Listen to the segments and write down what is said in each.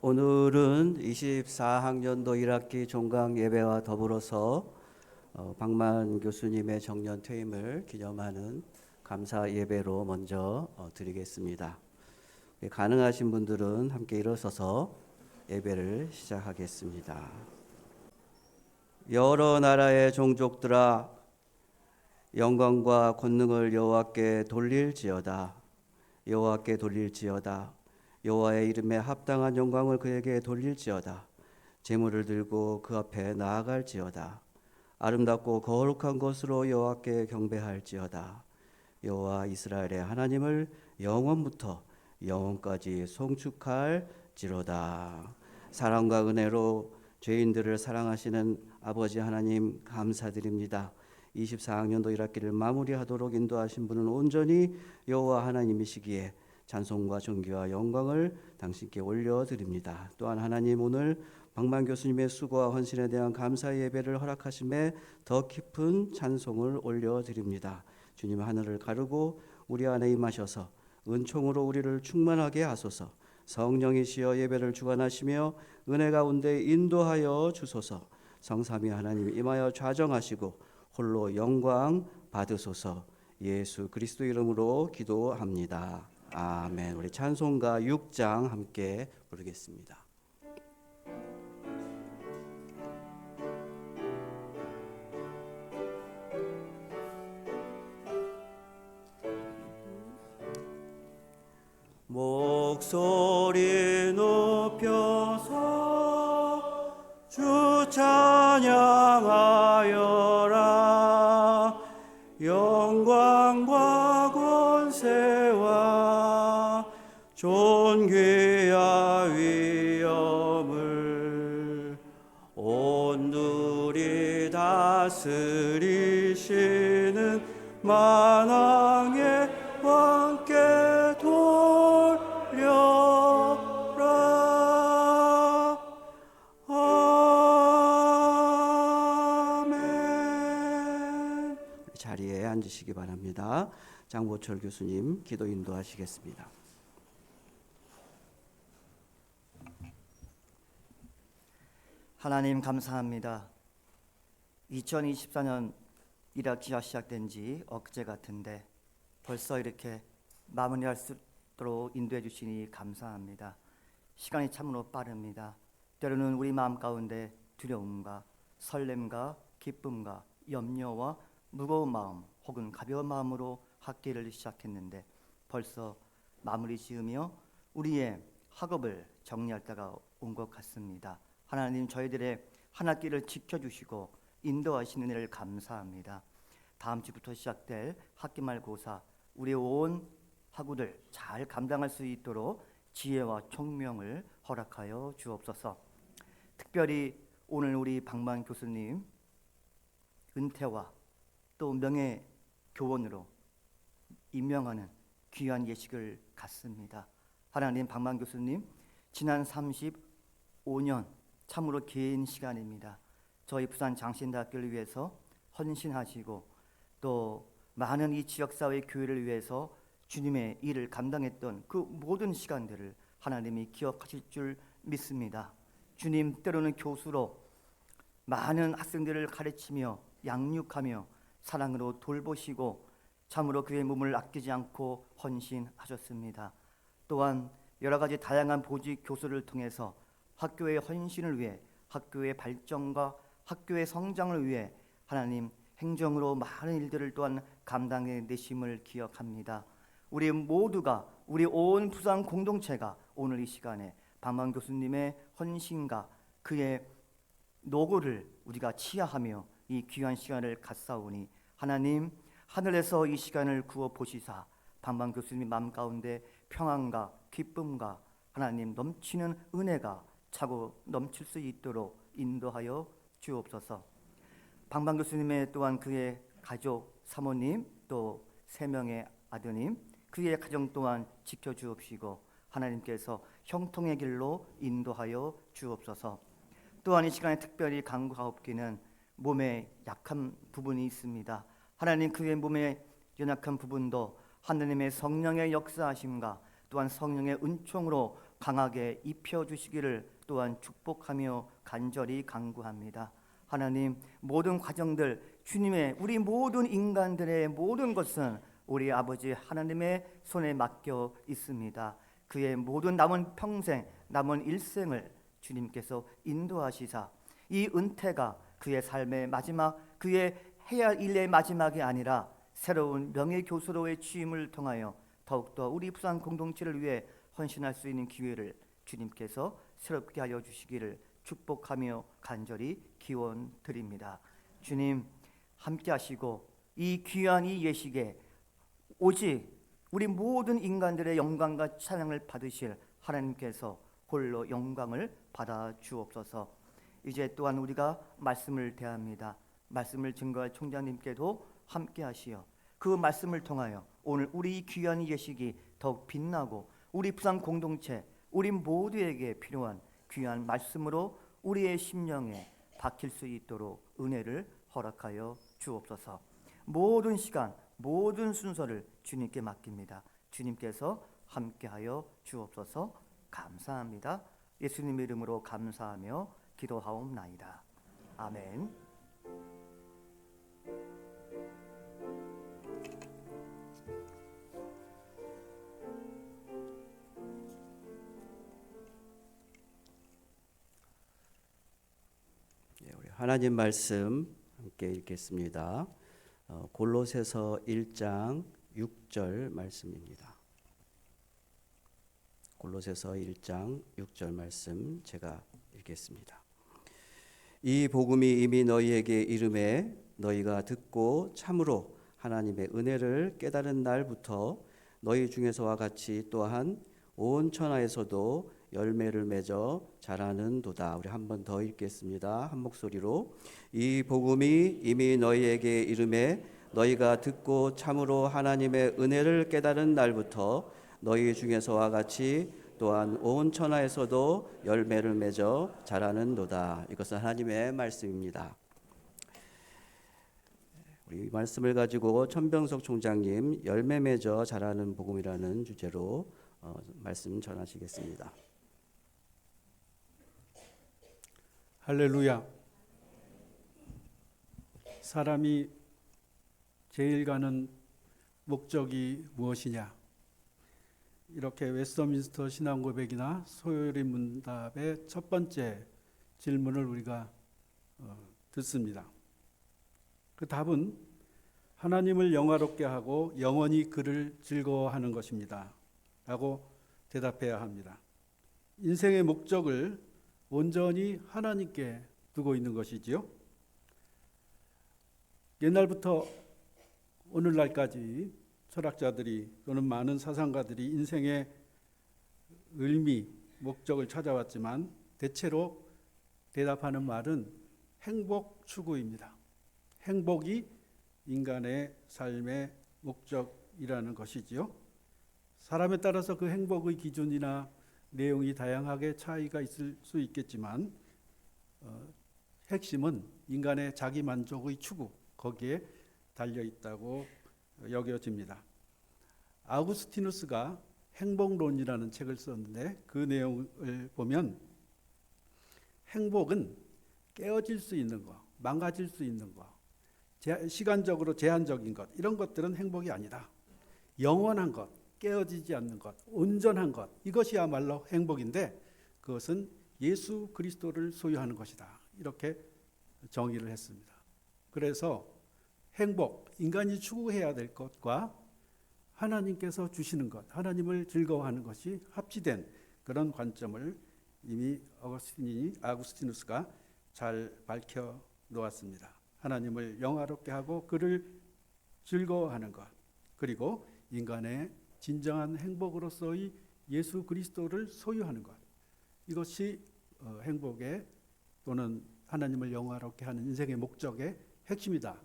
오늘은 24학년도 1학기 종강 예배와 더불어서 박만 교수님의 정년 퇴임을 기념하는 감사 예배로 먼저 드리겠습니다. 가능하신 분들은 함께 일어서서 예배를 시작하겠습니다. 여러 나라의 종족들아 영광과 권능을 여호와께 돌릴지어다. 여호와께 돌릴지어다. 여호와의 이름에 합당한 영광을 그에게 돌릴지어다. 제물을 들고 그 앞에 나아갈지어다. 아름답고 거룩한 것으로 여호와께 경배할지어다. 여호와 이스라엘의 하나님을 영원부터 영원까지 송축할지로다. 사랑과 은혜로 죄인들을 사랑하시는 아버지 하나님 감사드립니다. 24학년도 1학기를 마무리하도록 인도하신 분은 온전히 여호와 하나님이시기에 찬송과 존귀와 영광을 당신께 올려드립니다. 또한 하나님 오늘 박만 교수님의 수고와 헌신에 대한 감사 예배를 허락하심에 더 깊은 찬송을 올려드립니다. 주님 하늘을 가르고 우리 안에 임하셔서 은총으로 우리를 충만하게 하소서. 성령이시여 예배를 주관하시며 은혜 가운데 인도하여 주소서. 성삼위 하나님 임하여 좌정하시고 홀로 영광 받으소서. 예수 그리스도 이름으로 기도합니다. 아멘. 우리 찬송가 6장 함께 부르겠습니다. 목소리 높여서 주 찬양하여라. 영광과 권세와 존귀와 위엄을 온누리 다스리시는 만왕의 왕께 돌려라. 아멘. 자리에 앉으시기 바랍니다. 장보철 교수님 기도 인도하시겠습니다. 하나님 감사합니다. 2024년 1학기가 시작된 지 엊그제 같은데 벌써 이렇게 마무리할 수 있도록 인도해 주시니 감사합니다. 시간이 참으로 빠릅니다. 때로는 우리 마음 가운데 두려움과 설렘과 기쁨과 염려와 무거운 마음 혹은 가벼운 마음으로 학기를 시작했는데 벌써 마무리 지으며 우리의 학업을 정리할 때가 온 것 같습니다. 하나님 저희들의 한 학기를 지켜주시고 인도하시는 은혜를 감사합니다. 다음 주부터 시작될 학기말고사 우리 온 학우들 잘 감당할 수 있도록 지혜와 총명을 허락하여 주옵소서. 특별히 오늘 우리 박만 교수님 은퇴와 또 명예 교원으로 임명하는 귀한 예식을 갖습니다. 하나님 박만 교수님 지난 35년 참으로 긴 시간입니다. 저희 부산 장신대학교를 위해서 헌신하시고 또 많은 이 지역사회 교회를 위해서 주님의 일을 감당했던 그 모든 시간들을 하나님이 기억하실 줄 믿습니다. 주님 때로는 교수로 많은 학생들을 가르치며 양육하며 사랑으로 돌보시고 참으로 그의 몸을 아끼지 않고 헌신하셨습니다. 또한 여러 가지 다양한 보직 교수를 통해서 학교의 헌신을 위해 학교의 발전과 학교의 성장을 위해 하나님 행정으로 많은 일들을 또한 감당해 내심을 기억합니다. 우리 모두가 우리 온 부산 공동체가 오늘 이 시간에 박만 교수님의 헌신과 그의 노고를 우리가 치하하며 이 귀한 시간을 갖사오니 하나님 하늘에서 이 시간을 구워 보시사 박만 교수님 마음 가운데 평안과 기쁨과 하나님 넘치는 은혜가 차고 넘칠 수 있도록 인도하여 주옵소서. 박만 교수님의 또한 그의 가족 사모님 또 3명의 아드님 그의 가정 또한 지켜주옵시고 하나님께서 형통의 길로 인도하여 주옵소서. 또한 이 시간에 특별히 간구하옵기는 몸에 약한 부분이 있습니다. 하나님 그의 몸에 연약한 부분도 하나님의 성령의 역사하심과 또한 성령의 은총으로 강하게 입혀주시기를 또한 축복하며 간절히 간구합니다. 하나님, 모든 과정들, 주님의 우리 모든 인간들의 모든 것은 우리 아버지 하나님의 손에 맡겨 있습니다. 그의 모든 남은 평생, 남은 일생을 주님께서 인도하시사 이 은퇴가 그의 삶의 마지막, 그의 해야 할 일의 마지막이 아니라 새로운 명예교수로의 취임을 통하여 더욱더 우리 부산 공동체를 위해 헌신할 수 있는 기회를 주님께서 새롭게 하여 주시기를 축복하며 간절히 기원드립니다. 주님, 함께 하시고 이 귀한 이 예식에 오직 우리 모든 인간들의 영광과 찬양을 받으실 하나님께서 홀로 영광을 받아 주옵소서. 이제 또한 우리가 말씀을 대합니다. 말씀을 증거할 총장님께도 함께 하시어 그 말씀을 통하여 오늘 우리 귀한 예식이 더욱 빛나고 우리 부산 공동체, 우리 모두에게 필요한 귀한 말씀으로 우리의 심령에 박힐 수 있도록 은혜를 허락하여 주옵소서. 모든 시간, 모든 순서를 주님께 맡깁니다. 주님께서 함께하여 주옵소서. 감사합니다. 예수님의 이름으로 감사하며 기도하옵나이다. 아멘. 우리 하나님 말씀 함께 읽겠습니다. 골로새서 1장 6절 말씀입니다. 골로새서 1장 6절 말씀 제가 읽겠습니다. 이 복음이 이미 너희에게 이름에 너희가 듣고 참으로 하나님의 은혜를 깨달은 날부터 너희 중에서와 같이 또한 온 천하에서도 열매를 맺어 자라는도다. 우리 한 번 더 읽겠습니다. 한 목소리로. 이 복음이 이미 너희에게 이름에 너희가 듣고 참으로 하나님의 은혜를 깨달은 날부터 너희 중에서와 같이 또한 온 천하에서도 열매를 맺어 자라는도다. 이것은 하나님의 말씀입니다. 우리 말씀을 가지고 천병석 총장님 열매 맺어 자라는 복음이라는 주제로 말씀 전하시겠습니다. 할렐루야. 사람이 제일 가는 목적이 무엇이냐? 이렇게 웨스터민스터 신앙고백이나 소요리 문답의 첫 번째 질문을 우리가 듣습니다. 그 답은 하나님을 영화롭게 하고 영원히 그를 즐거워하는 것입니다 라고 대답해야 합니다. 인생의 목적을 온전히 하나님께 두고 있는 것이지요. 옛날부터 오늘날까지 철학자들이 또는 많은 사상가들이 인생의 의미, 목적을 찾아왔지만 대체로 대답하는 말은 행복 추구입니다. 행복이 인간의 삶의 목적이라는 것이지요. 사람에 따라서 그 행복의 기준이나 내용이 다양하게 차이가 있을 수 있겠지만 핵심은 인간의 자기 만족의 추구, 거기에 달려 있다고 여겨집니다. 아우구스티누스가 행복론이라는 책을 썼는데 그 내용을 보면 행복은 깨어질 수 있는 것, 망가질 수 있는 것, 시간적으로 제한적인 것, 이런 것들은 행복이 아니다. 영원한 것, 깨어지지 않는 것, 온전한 것, 이것이야말로 행복인데 그것은 예수 그리스도를 소유하는 것이다. 이렇게 정의를 했습니다. 그래서 행복, 인간이 추구해야 될 것과 하나님께서 주시는 것, 하나님을 즐거워하는 것이 합치된 그런 관점을 이미 아구스티누스가 잘 밝혀 놓았습니다. 하나님을 영화롭게 하고 그를 즐거워하는 것, 그리고 인간의 진정한 행복으로서의 예수 그리스도를 소유하는 것, 이것이 행복의 또는 하나님을 영화롭게 하는 인생의 목적의 핵심이다.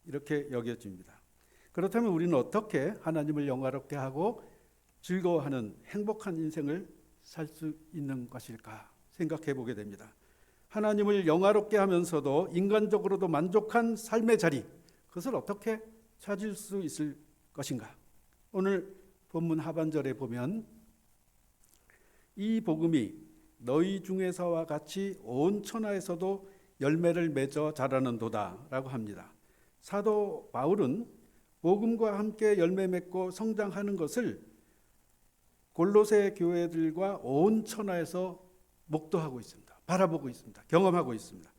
이렇게 여겨집니다. 그렇다면 우리는 어떻게 하나님을 영화롭게 하고 즐거워하는 행복한 인생을 살 수 있는 것일까 생각해 보게 됩니다. 하나님을 영화롭게 하면서도 인간적으로도 만족한 삶의 자리, 그것을 어떻게 찾을 수 있을 것인가? 오늘 본문 하반절에 보면 이 복음이 너희 중에서와 같이 온 천하에서도 열매를 맺어 자라는도다라고 합니다. 사도 바울은 복음과 함께 열매 맺고 성장하는 것을 골로새 교회들과 온 천하에서 목도하고 있습니다. 바라보고 있습니다. 경험하고 있습니다.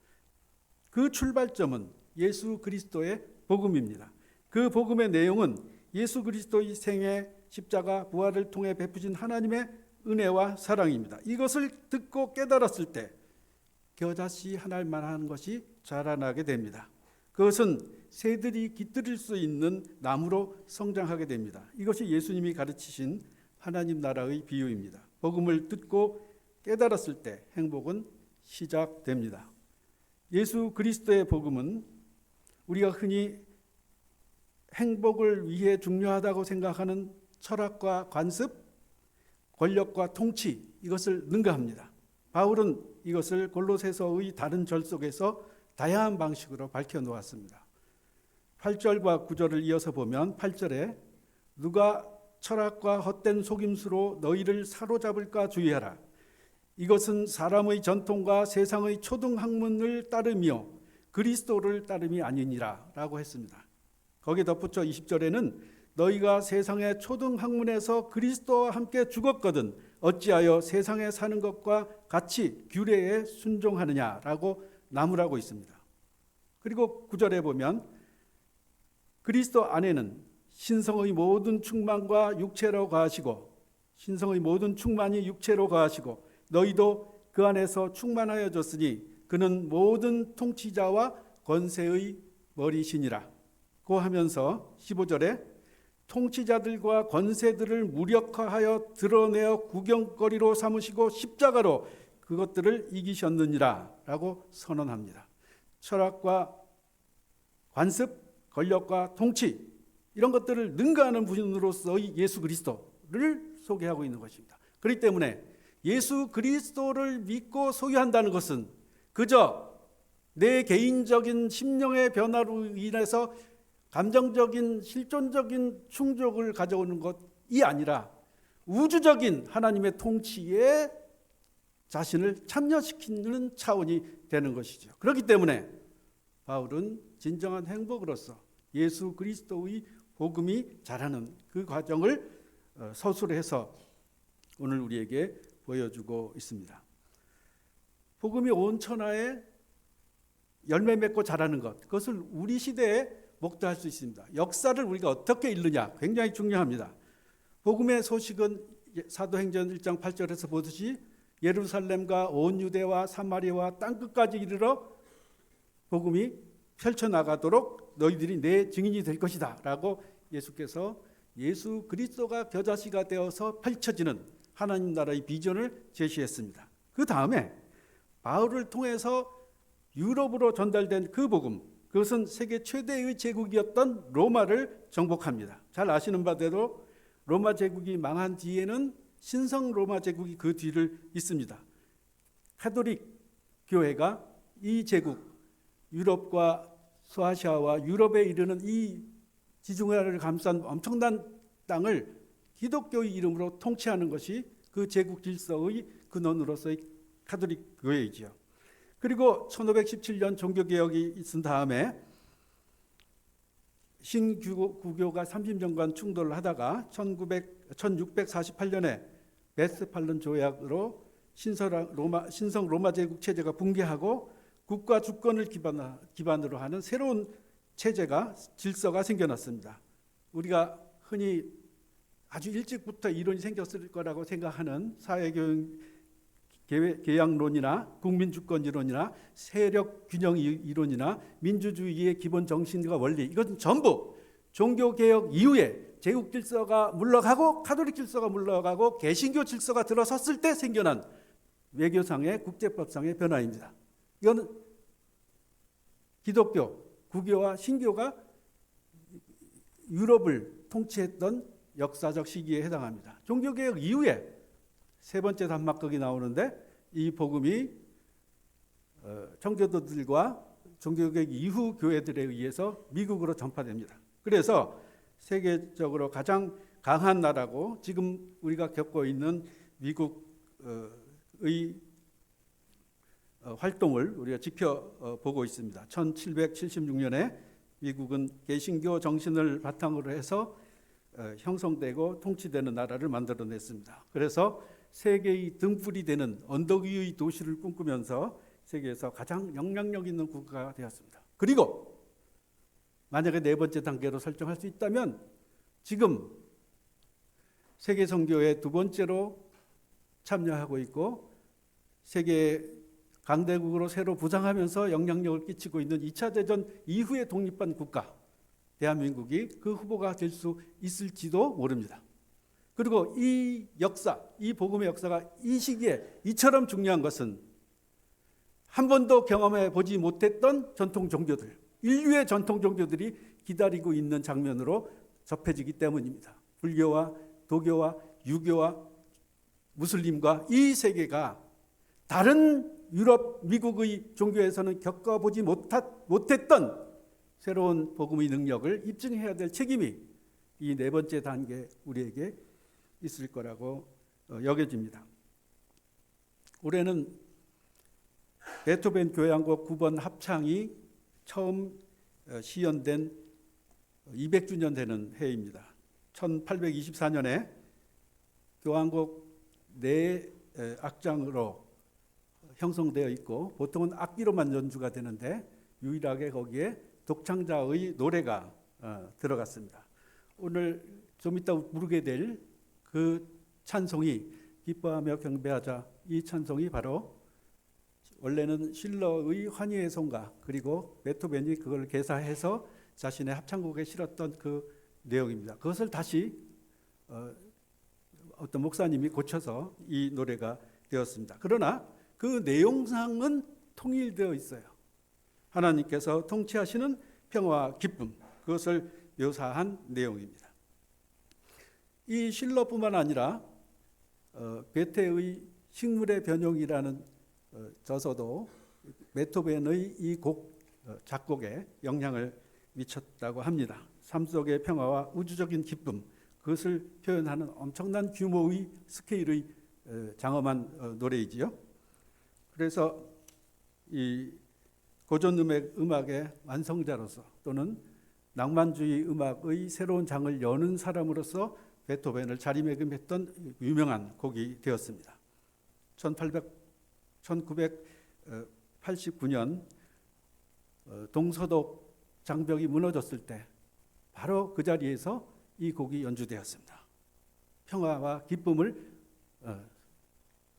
그 출발점은 예수 그리스도의 복음입니다. 그 복음의 내용은 예수 그리스도의 생애, 십자가, 부활을 통해 베푸신 하나님의 은혜와 사랑입니다. 이것을 듣고 깨달았을 때 겨자씨 하나만 하는 것이 자라나게 됩니다. 그것은 새들이 깃들일 수 있는 나무로 성장하게 됩니다. 이것이 예수님이 가르치신 하나님 나라의 비유입니다. 복음을 듣고 깨달았을 때 행복은 시작됩니다. 예수 그리스도의 복음은 우리가 흔히 행복을 위해 중요하다고 생각하는 철학과 관습, 권력과 통치, 이것을 능가합니다. 바울은 이것을 골로새서의 다른 절 속에서 다양한 방식으로 밝혀놓았습니다. 8절과 9절을 이어서 보면 8절에 누가 철학과 헛된 속임수로 너희를 사로잡을까 주의하라. 이것은 사람의 전통과 세상의 초등학문을 따르며 그리스도를 따름이 아니니라 라고 했습니다. 거기에 덧붙여 20절에는 너희가 세상의 초등학문에서 그리스도와 함께 죽었거든 어찌하여 세상에 사는 것과 같이 규례에 순종하느냐라고 나무라고 있습니다. 그리고 9절에 보면 그리스도 안에는 신성의 모든 충만과 육체로 거하시고 신성의 모든 충만이 육체로 거하시고 너희도 그 안에서 충만하여졌으니 그는 모든 통치자와 권세의 머리시니라 고 하면서 15절에 통치자들과 권세들을 무력화하여 드러내어 구경거리로 삼으시고 십자가로 그것들을 이기셨느니라 라고 선언합니다. 철학과 관습, 권력과 통치 이런 것들을 능가하는 분으로서의 예수 그리스도를 소개하고 있는 것입니다. 그렇기 때문에 예수 그리스도를 믿고 소유한다는 것은 그저 내 개인적인 심령의 변화로 인해서 감정적인 실존적인 충족을 가져오는 것이 아니라 우주적인 하나님의 통치에 자신을 참여시키는 차원이 되는 것이죠. 그렇기 때문에 바울은 진정한 행복으로서 예수 그리스도의 복음이 자라는 그 과정을 서술해서 오늘 우리에게 보여주고 있습니다. 복음이 온 천하에 열매 맺고 자라는 것, 그것을 우리 시대에 목도할 수 있습니다. 역사를 우리가 어떻게 읽느냐 굉장히 중요합니다. 복음의 소식은 사도행전 1장 8절에서 보듯이 예루살렘과 온 유대와 사마리아와 땅끝까지 이르러 복음이 펼쳐나가도록 너희들이 내 증인이 될 것이다 라고 예수께서 예수 그리스도가 겨자씨가 되어서 펼쳐지는 하나님 나라의 비전을 제시했습니다. 그 다음에 바울을 통해서 유럽으로 전달된 그 복음, 그것은 세계 최대의 제국이었던 로마를 정복합니다. 잘 아시는 바대로 로마 제국이 망한 뒤에는 신성 로마 제국이 그 뒤를 잇습니다. 가톨릭 교회가 이 제국, 유럽과 소아시아와 유럽에 이르는 이 지중해를 감싼 엄청난 땅을 기독교의 이름으로 통치하는 것이 그 제국 질서의 근원으로서의 가톨릭 교회이죠. 그리고 1517년 종교개혁이 있은 다음에 신구교가 30년간 충돌을 하다가 1648년에 베스팔른 조약으로 신성 로마 제국 체제가 붕괴하고 국가 주권을 기반으로 하는 새로운 체제가 질서가 생겨났습니다. 우리가 흔히 아주 일찍부터 이론이 생겼을 거라고 생각하는 사회교육 계약론이나 국민주권 이론이나 세력 균형 이론이나 민주주의의 기본 정신과 원리, 이것은 전부 종교개혁 이후에 제국 질서가 물러가고 가톨릭 질서가 물러가고 개신교 질서가 들어섰을 때 생겨난 외교상의 국제법상의 변화입니다. 이거는 기독교, 구교와 신교가 유럽을 통치했던 역사적 시기에 해당합니다. 종교개혁 이후에 세 번째 단막극이 나오는데 이 복음이 청교도들과 종교개혁 이후 교회들에 의해서 미국으로 전파됩니다. 그래서 세계적으로 가장 강한 나라고 지금 우리가 겪고 있는 미국 활동을 우리가 지켜보고 있습니다. 1776년에 미국은 개신교 정신을 바탕으로 해서 형성되고 통치되는 나라를 만들어냈습니다. 그래서 세계의 등불이 되는 언덕 위의 도시를 꿈꾸면서 세계에서 가장 영향력 있는 국가가 되었습니다. 그리고 만약에 네 번째 단계로 설정할 수 있다면 지금 세계 선교의 두 번째로 참여하고 있고 세계 강대국으로 새로 부상하면서 영향력을 끼치고 있는 2차 대전 이후에 독립한 국가 대한민국이 그 후보가 될 수 있을지도 모릅니다. 그리고 이 역사, 이 복음의 역사가 이 시기에 이처럼 중요한 것은 한 번도 경험해 보지 못했던 전통 종교들, 인류의 전통 종교들이 기다리고 있는 장면으로 접해지기 때문입니다. 불교와 도교와 유교와 무슬림과 이 세계가 다른 유럽, 미국의 종교에서는 겪어보지 못했던 새로운 복음의 능력을 입증해야 될 책임이 이 네 번째 단계 우리에게 있을 거라고 여겨집니다. 올해는 베토벤 교향곡 9번 합창이 처음 시연된 200주년 되는 해입니다. 1824년에 교향곡 네 악장으로 형성되어 있고 보통은 악기로만 연주가 되는데 유일하게 거기에 독창자의 노래가 들어갔습니다. 오늘 좀 이따 부르게 될 그 찬송이 기뻐하며 경배하자, 이 찬송이 바로 원래는 실러의 환희의 송가 그리고 베토벤이 그걸 개사해서 자신의 합창곡에 실었던 그 내용입니다. 그것을 다시 어떤 목사님이 고쳐서 이 노래가 되었습니다. 그러나 그 내용상은 통일되어 있어요. 하나님께서 통치하시는 평화와 기쁨, 그것을 묘사한 내용입니다. 이 실러뿐만 아니라 괴테의 식물의 변형이라는 저서도 베토벤의 이 곡 작곡에 영향을 미쳤다고 합니다. 삶 속의 평화와 우주적인 기쁨, 그것을 표현하는 엄청난 규모의 스케일의 장엄한 노래이지요. 그래서 이 고전 음악의 완성자로서 또는 낭만주의 음악의 새로운 장을 여는 사람으로서 베토벤을 자리매김했던 유명한 곡이 되었습니다. 1989년 동서독 장벽이 무너졌을 때 바로 그 자리에서 이 곡이 연주되었습니다. 평화와 기쁨을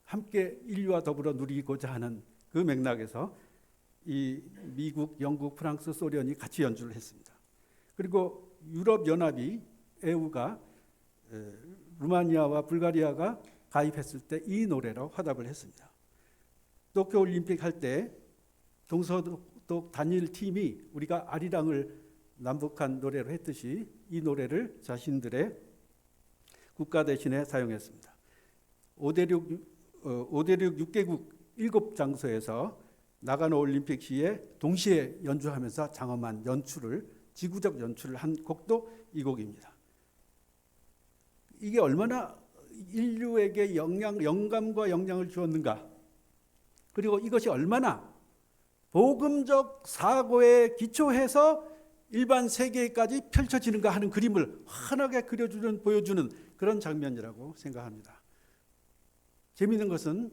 함께 인류와 더불어 누리고자 하는 그 맥락에서 이 미국, 영국, 프랑스, 소련이 같이 연주를 했습니다. 그리고 유럽 연합이 EU가 루마니아와 불가리아가 가입했을 때 이 노래로 화답을 했습니다. 도쿄 올림픽 할 때 동서독 단일 팀이 우리가 아리랑을 남북한 노래로 했듯이 이 노래를 자신들의 국가 대신에 사용했습니다. 5대륙 6개국 7장소에서 나가노 올림픽 시에 동시에 연주하면서 장엄한 연출을, 지구적 연출을 한 곡도 이 곡입니다. 이게 얼마나 인류에게 영감과 영향을 주었는가, 그리고 이것이 얼마나 복음적 사고에 기초해서 일반 세계까지 펼쳐지는가 하는 그림을 환하게 보여주는 그런 장면이라고 생각합니다. 재미있는 것은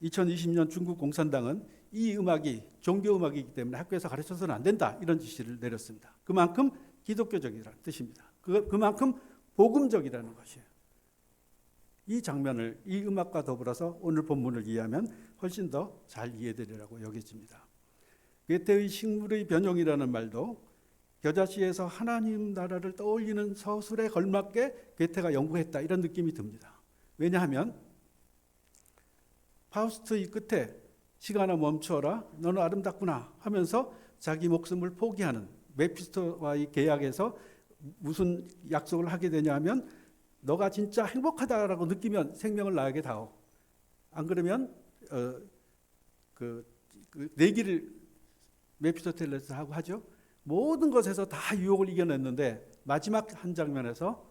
2020년 중국 공산당은 이 음악이 종교음악이기 때문에 학교에서 가르쳐서는 안 된다, 이런 지시를 내렸습니다. 그만큼 기독교적이라는 뜻입니다. 그만큼 복음적이라는 것이에요. 이 장면을, 이 음악과 더불어서 오늘 본문을 이해하면 훨씬 더 잘 이해되리라고 여겨집니다. 괴테의 식물의 변형이라는 말도 겨자씨에서 하나님 나라를 떠올리는 서술에 걸맞게 괴테가 연구했다, 이런 느낌이 듭니다. 왜냐하면 파우스트의 끝에 시간아 멈추어라, 너는 아름답구나 하면서 자기 목숨을 포기하는 메피스토와의 계약에서 무슨 약속을 하게 되냐면, 너가 진짜 행복하다라고 느끼면 생명을 나에게 다오, 안 그러면 그 내기를 메피스토텔레스 하고 하죠. 모든 것에서 다 유혹을 이겨냈는데 마지막 한 장면에서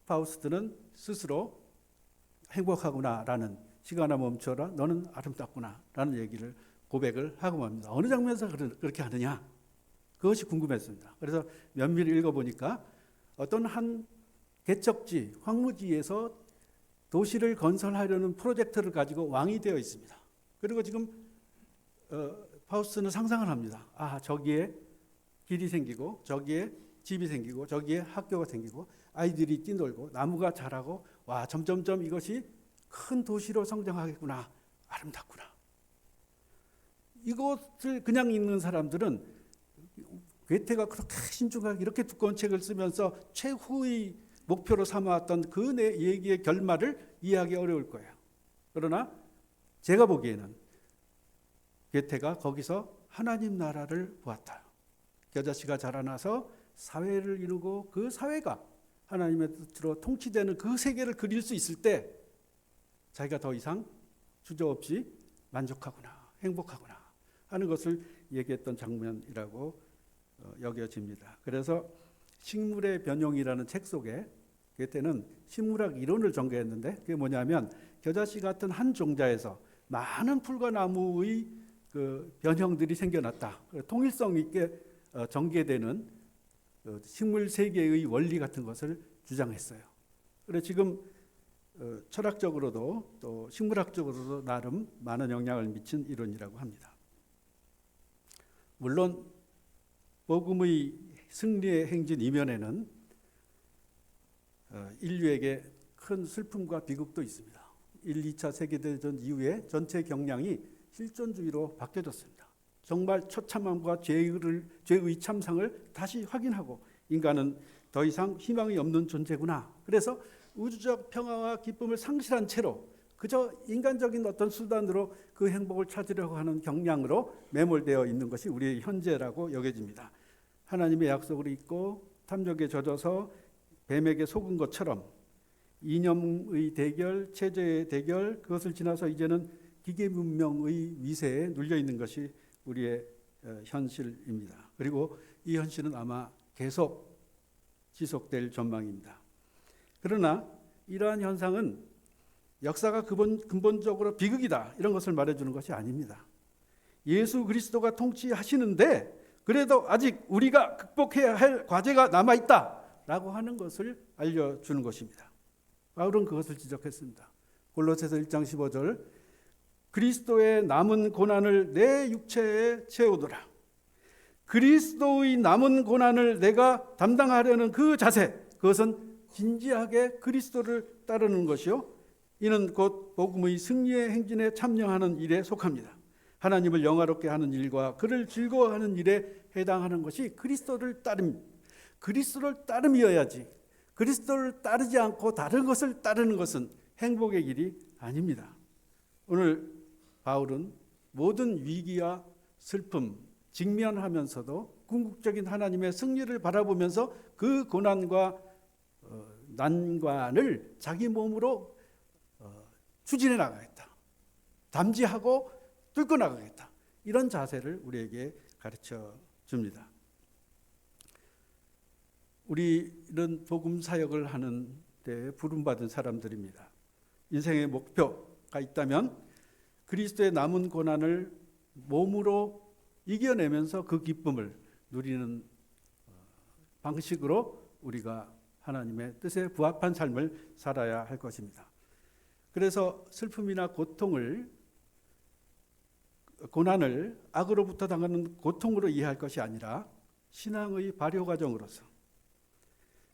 파우스트는 스스로 행복하구나라는, 시간아 멈춰라 너는 아름답구나라는 얘기를 고백을 하고 맙니다. 어느 장면에서 그렇게 하느냐, 그것이 궁금했습니다. 그래서 면밀히 읽어보니까 어떤 한 개척지, 황무지에서 도시를 건설하려는 프로젝트를 가지고 왕이 되어 있습니다. 그리고 지금 파우스트는 상상을 합니다. 아, 저기에 길이 생기고 저기에 집이 생기고 저기에 학교가 생기고 아이들이 뛰놀고 나무가 자라고, 와, 점점점 이것이 큰 도시로 성장하겠구나, 아름답구나. 이것을 그냥 읽는 사람들은 괴테가 그렇게 신중하게 이렇게 두꺼운 책을 쓰면서 최후의 목표로 삼아왔던 그 내 얘기의 결말을 이해하기 어려울 거예요. 그러나 제가 보기에는 괴테가 거기서 하나님 나라를 보았다. 겨자씨가 자라나서 사회를 이루고 그 사회가 하나님의 뜻으로 통치되는 그 세계를 그릴 수 있을 때 자기가 더 이상 주저없이 만족하구나, 행복하구나 하는 것을 얘기했던 장면이라고 여겨집니다. 그래서 식물의 변형이라는 책 속에 괴테는 식물학 이론을 전개했는데, 그게 뭐냐면 겨자씨 같은 한 종자에서 많은 풀과 나무의 그 변형들이 생겨났다. 통일성 있게 전개되는 식물 세계의 원리 같은 것을 주장했어요. 그래서 지금 철학적으로도 또 식물학적으로도 나름 많은 영향을 미친 이론이라고 합니다. 물론 복음의 승리의 행진 이면에는 인류에게 큰 슬픔과 비극도 있습니다. 1, 2차 세계대전 이후에 전체 경향이 실존주의로 바뀌어졌습니다. 정말 처참함과 죄의 참상을 다시 확인하고 인간은 더 이상 희망이 없는 존재구나. 그래서 우주적 평화와 기쁨을 상실한 채로 그저 인간적인 어떤 수단으로 그 행복을 찾으려고 하는 경향으로 매몰되어 있는 것이 우리의 현재라고 여겨집니다. 하나님의 약속을 잊고 탐욕에 젖어서 뱀에게 속은 것처럼 이념의 대결, 체제의 대결, 그것을 지나서 이제는 기계 문명의 위세에 눌려 있는 것이 우리의 현실입니다. 그리고 이 현실은 아마 계속 지속될 전망입니다. 그러나 이러한 현상은 역사가 근본적으로 비극이다, 이런 것을 말해주는 것이 아닙니다. 예수 그리스도가 통치하시는데 그래도 아직 우리가 극복해야 할 과제가 남아있다라고 하는 것을 알려주는 것입니다. 바울은 그것을 지적했습니다. 골로새서 1장 15절, 그리스도의 남은 고난을 내 육체에 채우더라. 그리스도의 남은 고난을 내가 담당하려는 그 자세, 그것은 진지하게 그리스도를 따르는 것이요, 이는 곧 복음의 승리의 행진에 참여하는 일에 속합니다. 하나님을 영화롭게 하는 일과 그를 즐거워하는 일에 해당하는 것이 그리스도를 그리스도를 따름이어야지, 그리스도를 따르지 않고 다른 것을 따르는 것은 행복의 길이 아닙니다. 오늘 바울은 모든 위기와 슬픔 직면하면서도 궁극적인 하나님의 승리를 바라보면서 그 고난과 난관을 자기 몸으로 추진해 나가겠다, 담지하고 뚫고 나가겠다, 이런 자세를 우리에게 가르쳐 줍니다. 우리는 복음 사역을 하는 데 부름받은 사람들입니다. 인생의 목표가 있다면 그리스도의 남은 고난을 몸으로 이겨내면서 그 기쁨을 누리는 방식으로 우리가 하나님의 뜻에 부합한 삶을 살아야 할 것입니다. 그래서 슬픔이나 고난을 악으로부터 당하는 고통으로 이해할 것이 아니라 신앙의 발효 과정으로서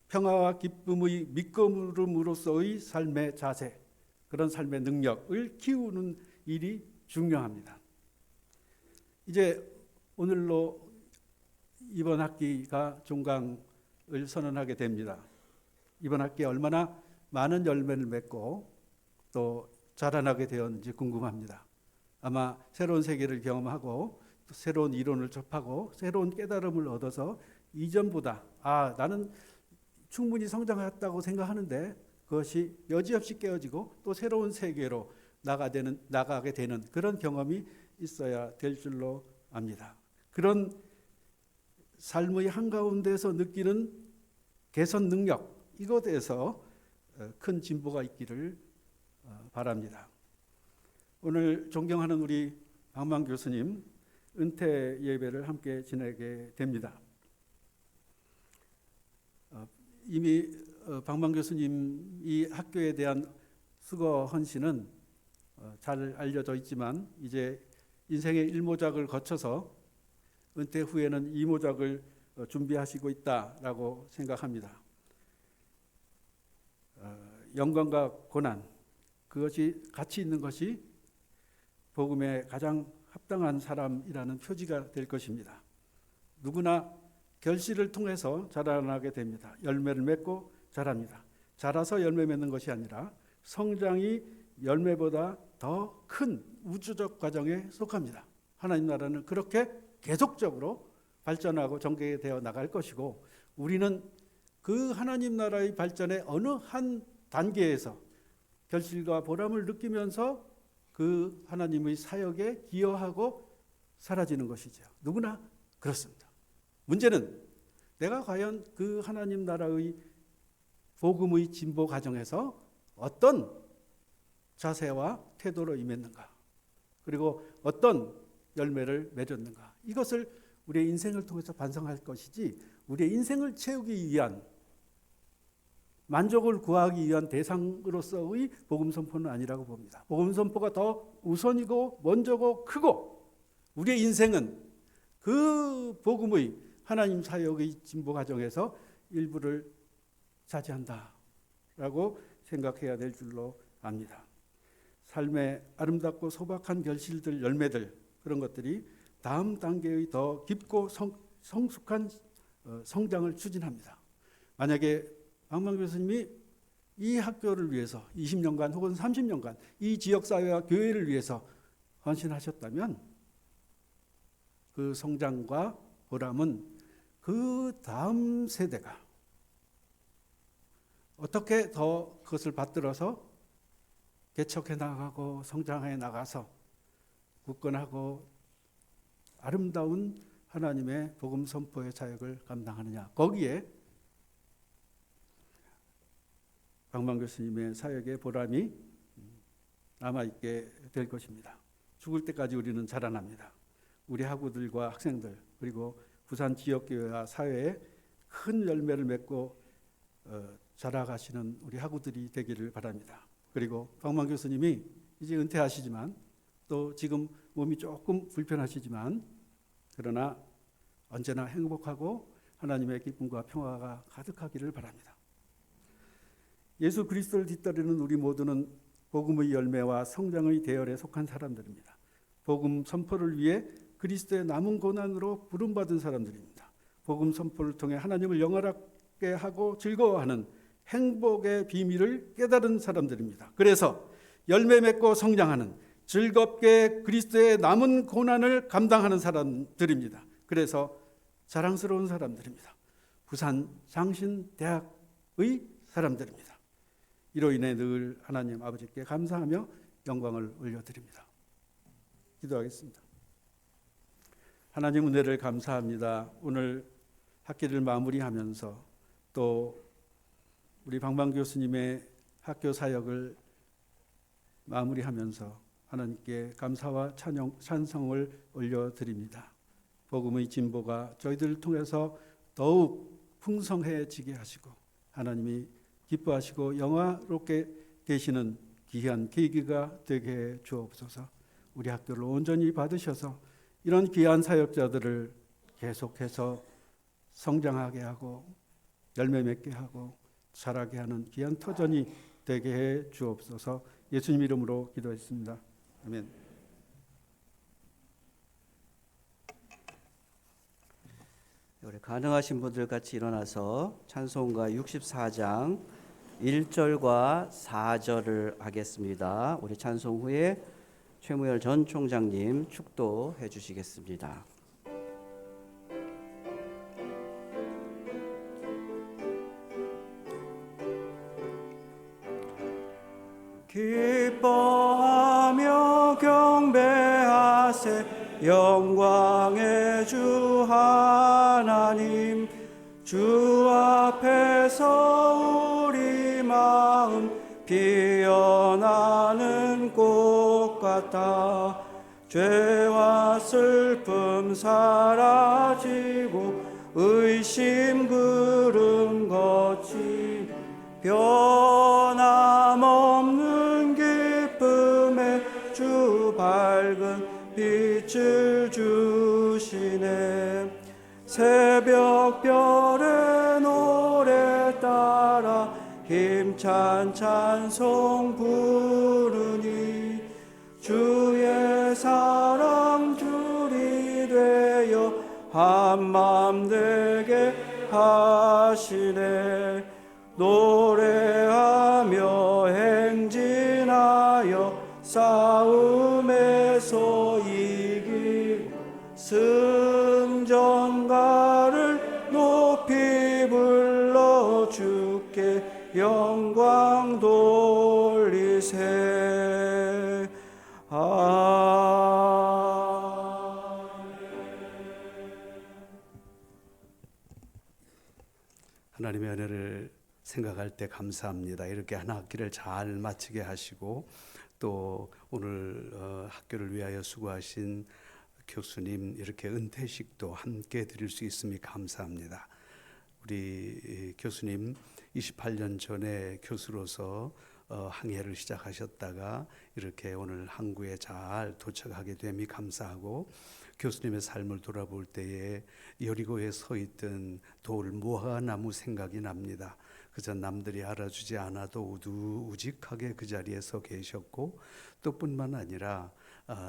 평화와 기쁨의 밑거름으로서의 삶의 자세, 그런 삶의 능력을 키우는 일이 중요합니다. 이제 오늘로 이번 학기가 종강을 선언하게 됩니다. 이번 학기에 얼마나 많은 열매를 맺고 또 자라나게 되었는지 궁금합니다. 아마 새로운 세계를 경험하고 또 새로운 이론을 접하고 새로운 깨달음을 얻어서 이전보다 나는 충분히 성장했다고 생각하는데 그것이 여지없이 깨어지고 또 새로운 세계로 나가게 되는 그런 경험이 있어야 될 줄로 압니다. 그런 삶의 한가운데서 느끼는 개선 능력, 이것에서 큰 진보가 있기를 바랍니다. 오늘 존경하는 우리 박만 교수님 은퇴 예배를 함께 지내게 됩니다. 이미 박만 교수님 이 학교에 대한 수고 헌신은 잘 알려져 있지만 이제 인생의 1모작을 거쳐서 은퇴 후에는 2모작을 준비하시고 있다라고 생각합니다. 영광과 고난, 그것이 같이 있는 것이 복음에 가장 합당한 사람이라는 표지가 될 것입니다. 누구나 결실을 통해서 자라나게 됩니다. 열매를 맺고 자랍니다. 자라서 열매 맺는 것이 아니라 성장이 열매보다 더 큰 우주적 과정에 속합니다. 하나님 나라는 그렇게 계속적으로 발전하고 전개되어 나갈 것이고, 우리는 그 하나님 나라의 발전의 어느 한 단계에서 결실과 보람을 느끼면서 그 하나님의 사역에 기여하고 사라지는 것이죠. 누구나 그렇습니다. 문제는 내가 과연 그 하나님 나라의 복음의 진보 과정에서 어떤 자세와 태도로 임했는가, 그리고 어떤 열매를 맺었는가, 이것을 우리의 인생을 통해서 반성할 것이지, 우리의 인생을 채우기 위한, 만족을 구하기 위한 대상으로서의 복음 선포는 아니라고 봅니다. 복음 선포가 더 우선이고 먼저고 크고, 우리의 인생은 그 복음의 하나님 사역의 진보 과정에서 일부를 차지한다라고 생각해야 될 줄로 압니다. 삶의 아름답고 소박한 결실들, 열매들, 그런 것들이 다음 단계의 더 깊고 성숙한 성장을 추진합니다. 만약에 박만 교수님이 이 학교를 위해서 20년간 혹은 30년간 이 지역사회와 교회를 위해서 헌신하셨다면 그 성장과 보람은 그 다음 세대가 어떻게 더 그것을 받들어서 개척해 나가고 성장해 나가서 굳건하고 아름다운 하나님의 복음 선포의 사역을 감당하느냐, 거기에 박만 교수님의 사역의 보람이 남아있게 될 것입니다. 죽을 때까지 우리는 자라납니다. 우리 학우들과 학생들, 그리고 부산 지역교회와 사회에 큰 열매를 맺고 자라가시는 우리 학우들이 되기를 바랍니다. 그리고 박만 교수님이 이제 은퇴하시지만, 또 지금 몸이 조금 불편하시지만, 그러나 언제나 행복하고 하나님의 기쁨과 평화가 가득하기를 바랍니다. 예수 그리스도를 뒤따르는 우리 모두는 복음의 열매와 성장의 대열에 속한 사람들입니다. 복음 선포를 위해 그리스도의 남은 고난으로 부름받은 사람들입니다. 복음 선포를 통해 하나님을 영화롭게 하고 즐거워하는 행복의 비밀을 깨달은 사람들입니다. 그래서 열매 맺고 성장하는, 즐겁게 그리스도의 남은 고난을 감당하는 사람들입니다. 그래서 자랑스러운 사람들입니다. 부산 장신대학의 사람들입니다. 이로 인해 늘 하나님 아버지께 감사하며 영광을 올려드립니다. 기도하겠습니다. 하나님 은혜를 감사합니다. 오늘 학기를 마무리하면서 또 우리 박만 교수님의 학교 사역을 마무리하면서 하나님께 감사와 찬성을 올려드립니다. 복음의 진보가 저희들을 통해서 더욱 풍성해지게 하시고 하나님이 기뻐하시고 영화롭게 계시는 귀한 계기가 되게 해 주옵소서. 우리 학교를 온전히 받으셔서 이런 귀한 사역자들을 계속해서 성장하게 하고 열매 맺게 하고 자라게 하는 귀한 터전이 되게 해 주옵소서. 예수님 이름으로 기도했습니다. 아멘. 우리 가능하신 분들 같이 일어나서 찬송가 64장 1절과 4절을 하겠습니다. 우리 찬송 후에 최무열 전 총장님 축도해 주시겠습니다. 기뻐하며 경배하세 영광의 주 하나님, 주 앞에서 우리 마음 피어나는 똑같아. 죄와 슬픔 사라지고 의심 그름 거치 변함없는 기쁨에 주 밝은 빛을 주시네. 새벽별의 노래 따라 힘찬 찬송 부르니 주의 사랑 줄이 되어 한맘 되게 하시네. 노래하며 행진하여 싸움에서 이기고 승전가를 높이 불러 주께 영광 돌리세. 하나님의 은혜를 생각할 때 감사합니다. 이렇게 한 학기를 잘 마치게 하시고 또 오늘 학교를 위하여 수고하신 교수님 이렇게 은퇴식도 함께 드릴 수 있음이 감사합니다. 우리 교수님 28년 전에 교수로서 항해를 시작하셨다가 이렇게 오늘 항구에 잘 도착하게 됨이 감사하고, 교수님의 삶을 돌아볼 때에 여리고에 서 있던 돌 무화과나무 생각이 납니다. 그저 남들이 알아주지 않아도 우직하게 그 자리에 서 계셨고, 또 뿐만 아니라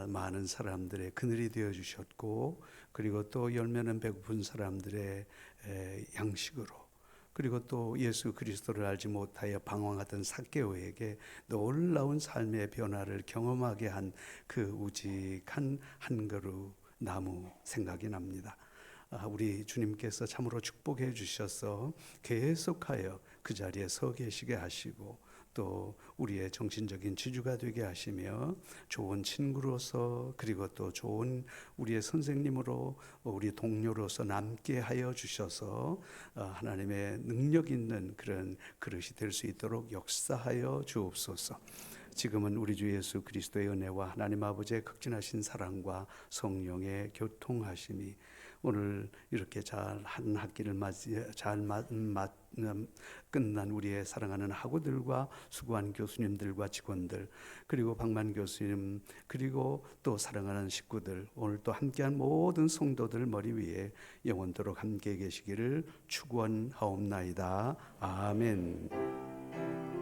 많은 사람들의 그늘이 되어 주셨고, 그리고 또 열매는 배고픈 사람들의 양식으로, 그리고 또 예수 그리스도를 알지 못하여 방황하던 삭개오에게 놀라운 삶의 변화를 경험하게 한 그 우직한 한 그루 나무 생각이 납니다. 우리 주님께서 참으로 축복해 주셔서 계속하여 그 자리에 서 계시게 하시고, 또 우리의 정신적인 지주가 되게 하시며 좋은 친구로서, 그리고 또 좋은 우리의 선생님으로, 우리 동료로서 남게 하여 주셔서 하나님의 능력 있는 그런 그릇이 될 수 있도록 역사하여 주옵소서. 지금은 우리 주 예수 그리스도의 은혜와 하나님 아버지의 극진하신 사랑과 성령의 교통하심이 오늘 이렇게 잘 한 학기를 끝난 우리의 사랑하는 학우들과 수고한 교수님들과 직원들, 그리고 박만 교수님, 그리고 또 사랑하는 식구들, 오늘 또 함께한 모든 성도들 머리 위에 영원토록 함께 계시기를 축원하옵나이다. 아멘.